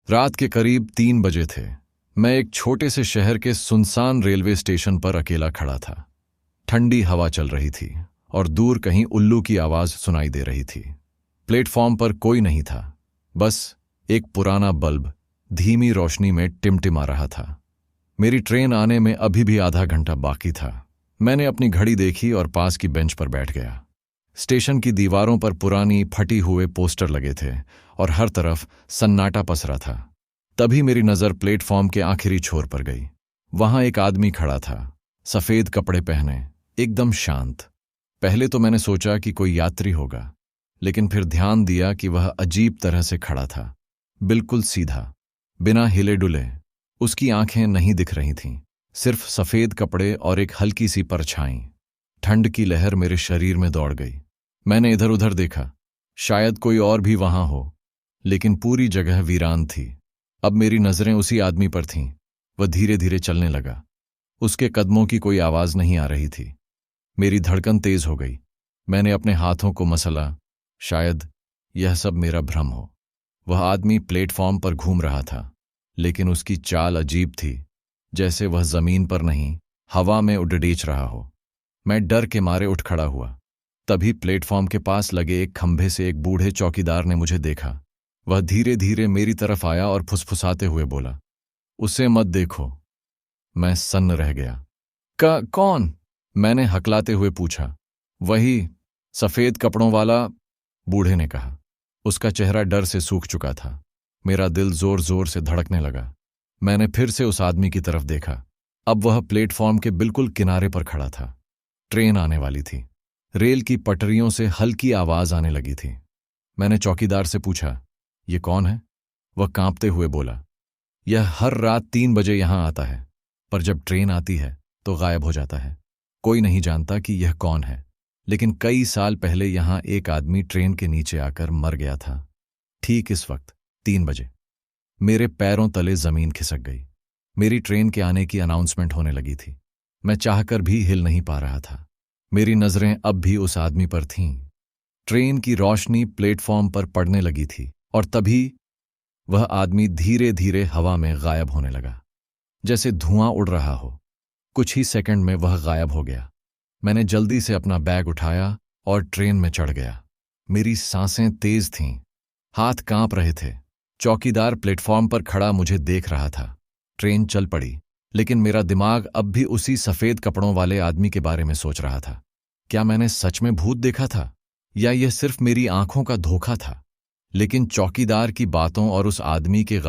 रात के करीब 3 बजे थे। मैं एक छोटे से शहर के सुनसान रेलवे स्टेशन पर अकेला खड़ा था। ठंडी हवा चल रही थी और दूर कहीं उल्लू की आवाज सुनाई दे रही थी। प्लेटफॉर्म पर कोई नहीं था, बस एक पुराना बल्ब धीमी रोशनी में टिमटिमा रहा था। मेरी ट्रेन आने में अभी भी आधा घंटा बाकी था। मैंने अपनी घड़ी देखी और पास की बेंच पर बैठ गया। स्टेशन की दीवारों पर पुरानी फटी हुए पोस्टर लगे थे और हर तरफ सन्नाटा पसरा था। तभी मेरी नज़र प्लेटफॉर्म के आखिरी छोर पर गई। वहां एक आदमी खड़ा था, सफ़ेद कपड़े पहने, एकदम शांत। पहले तो मैंने सोचा कि कोई यात्री होगा, लेकिन फिर ध्यान दिया कि वह अजीब तरह से खड़ा था, बिल्कुल सीधा, बिना हिले डुले। उसकी आंखें नहीं दिख रही थीं, सिर्फ सफ़ेद कपड़े और एक हल्की सी परछाई। ठंड की लहर मेरे शरीर में दौड़ गई। मैंने इधर उधर देखा, शायद कोई और भी वहां हो, लेकिन पूरी जगह वीरान थी। अब मेरी नजरें उसी आदमी पर थीं। वह धीरे धीरे चलने लगा। उसके कदमों की कोई आवाज नहीं आ रही थी। मेरी धड़कन तेज हो गई। मैंने अपने हाथों को मसला, शायद यह सब मेरा भ्रम हो। वह आदमी प्लेटफॉर्म पर घूम रहा था, लेकिन उसकी चाल अजीब थी, जैसे वह जमीन पर नहीं, हवा में उड़डेच रहा हो। मैं डर के मारे उठ खड़ा हुआ। तभी प्लेटफॉर्म के पास लगे एक खंभे से एक बूढ़े चौकीदार ने मुझे देखा। वह धीरे धीरे मेरी तरफ आया और फुसफुसाते हुए बोला, उसे मत देखो। मैं सन्न रह गया। कौन? मैंने हकलाते हुए पूछा। वही, सफेद कपड़ों वाला, बूढ़े ने कहा। उसका चेहरा डर से सूख चुका था। मेरा दिल जोर जोर से धड़कने लगा। मैंने फिर से उस आदमी की तरफ देखा। अब वह प्लेटफॉर्म के बिल्कुल किनारे पर खड़ा था। ट्रेन आने वाली थी। रेल की पटरियों से हल्की आवाज आने लगी थी। मैंने चौकीदार से पूछा, ये कौन है? वह कांपते हुए बोला, यह हर रात 3 बजे यहां आता है, पर जब ट्रेन आती है तो गायब हो जाता है। कोई नहीं जानता कि यह कौन है, लेकिन कई साल पहले यहां एक आदमी ट्रेन के नीचे आकर मर गया था। ठीक इस वक्त 3 बजे मेरे पैरों तले जमीन खिसक गई। मेरी ट्रेन के आने की अनाउंसमेंट होने लगी थी। मैं चाहकर भी हिल नहीं पा रहा था। मेरी नजरें अब भी उस आदमी पर थीं। ट्रेन की रोशनी प्लेटफॉर्म पर पड़ने लगी थी और तभी वह आदमी धीरे धीरे हवा में गायब होने लगा, जैसे धुआं उड़ रहा हो। कुछ ही सेकंड में वह गायब हो गया। मैंने जल्दी से अपना बैग उठाया और ट्रेन में चढ़ गया। मेरी सांसें तेज थीं, हाथ कांप रहे थे। चौकीदार प्लेटफॉर्म पर खड़ा मुझे देख रहा था। ट्रेन चल पड़ी, लेकिन मेरा दिमाग अब भी उसी सफेद कपड़ों वाले आदमी के बारे में सोच रहा था। क्या मैंने सच में भूत देखा था, या यह सिर्फ मेरी आंखों का धोखा था? लेकिन चौकीदार की बातों और उस आदमी के